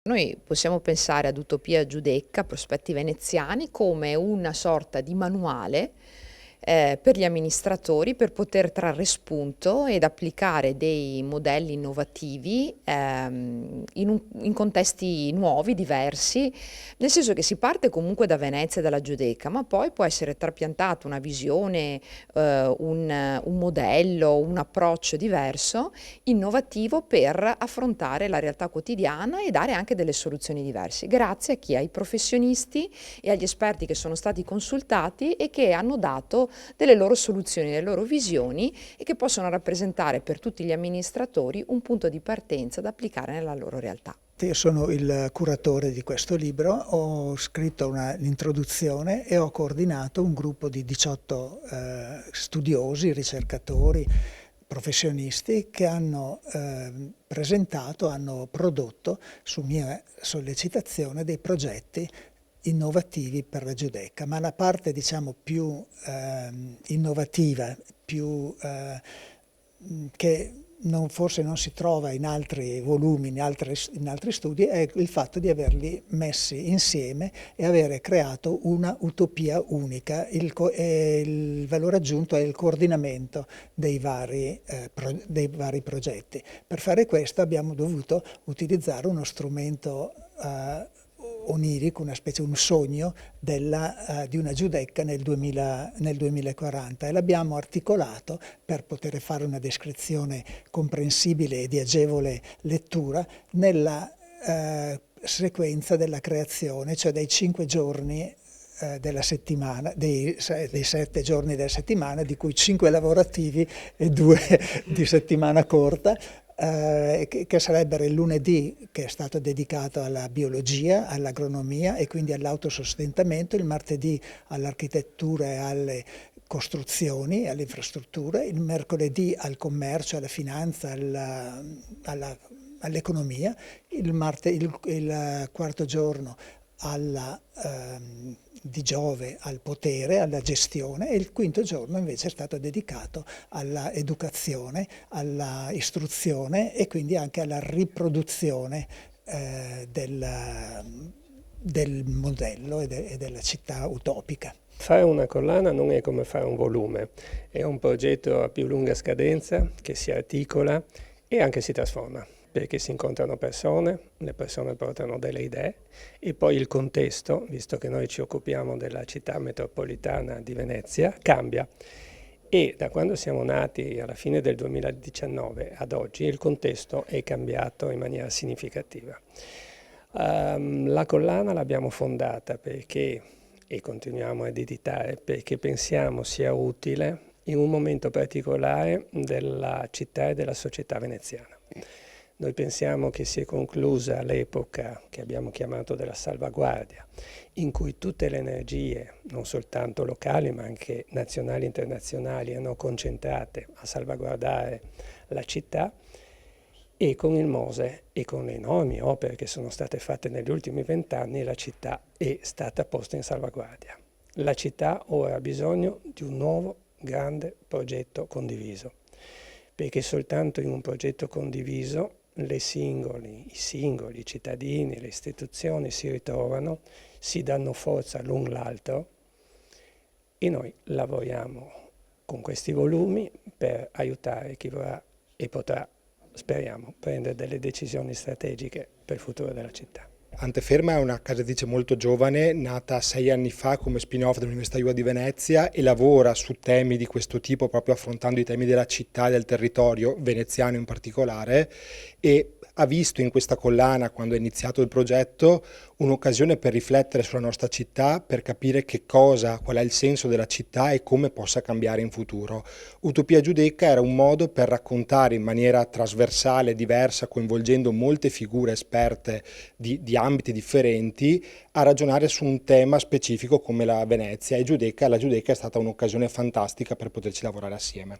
Noi possiamo pensare ad Utopia Giudecca, prospetti veneziani, come una sorta di manuale per gli amministratori per poter trarre spunto ed applicare dei modelli innovativi in contesti nuovi, diversi, nel senso che si parte comunque da Venezia e dalla Giudecca, ma poi può essere trapiantata una visione, un modello, un approccio diverso, innovativo per affrontare la realtà quotidiana e dare anche delle soluzioni diverse, grazie a chi? Ai professionisti e agli esperti che sono stati consultati e che hanno dato delle loro soluzioni, delle loro visioni e che possono rappresentare per tutti gli amministratori un punto di partenza da applicare nella loro realtà. Io sono il curatore di questo libro, ho scritto un'introduzione e ho coordinato un gruppo di 18 studiosi, ricercatori, professionisti che hanno presentato, hanno prodotto su mia sollecitazione dei progetti innovativi per la Giudecca, ma la parte diciamo più innovativa, più che forse non si trova in altri volumi, in altri studi, è il fatto di averli messi insieme e avere creato una utopia unica. Il valore aggiunto è il coordinamento dei vari progetti. Per fare questo abbiamo dovuto utilizzare uno strumento onirico, un sogno di una Giudecca nel 2040 e l'abbiamo articolato per poter fare una descrizione comprensibile e di agevole lettura nella sequenza della creazione, cioè dai 5 giorni della settimana, dei 7 giorni della settimana, di cui 5 lavorativi e 2 di settimana corta, che sarebbero il lunedì, che è stato dedicato alla biologia, all'agronomia e quindi all'autosostentamento, il martedì all'architettura e alle costruzioni, alle infrastrutture, il mercoledì al commercio, alla finanza, all'economia, il quarto giorno di Giove al potere, alla gestione, e il quinto giorno invece è stato dedicato alla educazione, alla istruzione e quindi anche alla riproduzione del modello e della città utopica. Fare una collana non è come fare un volume, è un progetto a più lunga scadenza che si articola e anche si trasforma, perché si incontrano persone, le persone portano delle idee e poi il contesto, visto che noi ci occupiamo della città metropolitana di Venezia, cambia. E da quando siamo nati alla fine del 2019 ad oggi il contesto è cambiato in maniera significativa. La collana l'abbiamo fondata perché, e continuiamo ad editare, perché pensiamo sia utile in un momento particolare della città e della società veneziana. Noi pensiamo che si è conclusa l'epoca che abbiamo chiamato della salvaguardia, in cui tutte le energie, non soltanto locali ma anche nazionali e internazionali, erano concentrate a salvaguardare la città, e con il Mose e con le enormi opere che sono state fatte negli ultimi 20 anni la città è stata posta in salvaguardia. La città ora ha bisogno di un nuovo grande progetto condiviso, perché soltanto in un progetto condiviso i singoli cittadini, le istituzioni si ritrovano, si danno forza l'un l'altro e noi lavoriamo con questi volumi per aiutare chi vorrà e potrà, speriamo, prendere delle decisioni strategiche per il futuro della città. Anteferma è una casa editrice molto giovane, nata 6 anni fa come spin-off dell'Università Iua di Venezia e lavora su temi di questo tipo, proprio affrontando i temi della città e del territorio, veneziano in particolare, e ha visto in questa collana, quando è iniziato il progetto, un'occasione per riflettere sulla nostra città, per capire qual è il senso della città e come possa cambiare in futuro. Utopia Giudecca era un modo per raccontare in maniera trasversale, diversa, coinvolgendo molte figure esperte di ambiti differenti, a ragionare su un tema specifico come la Venezia e la Giudecca è stata un'occasione fantastica per poterci lavorare assieme.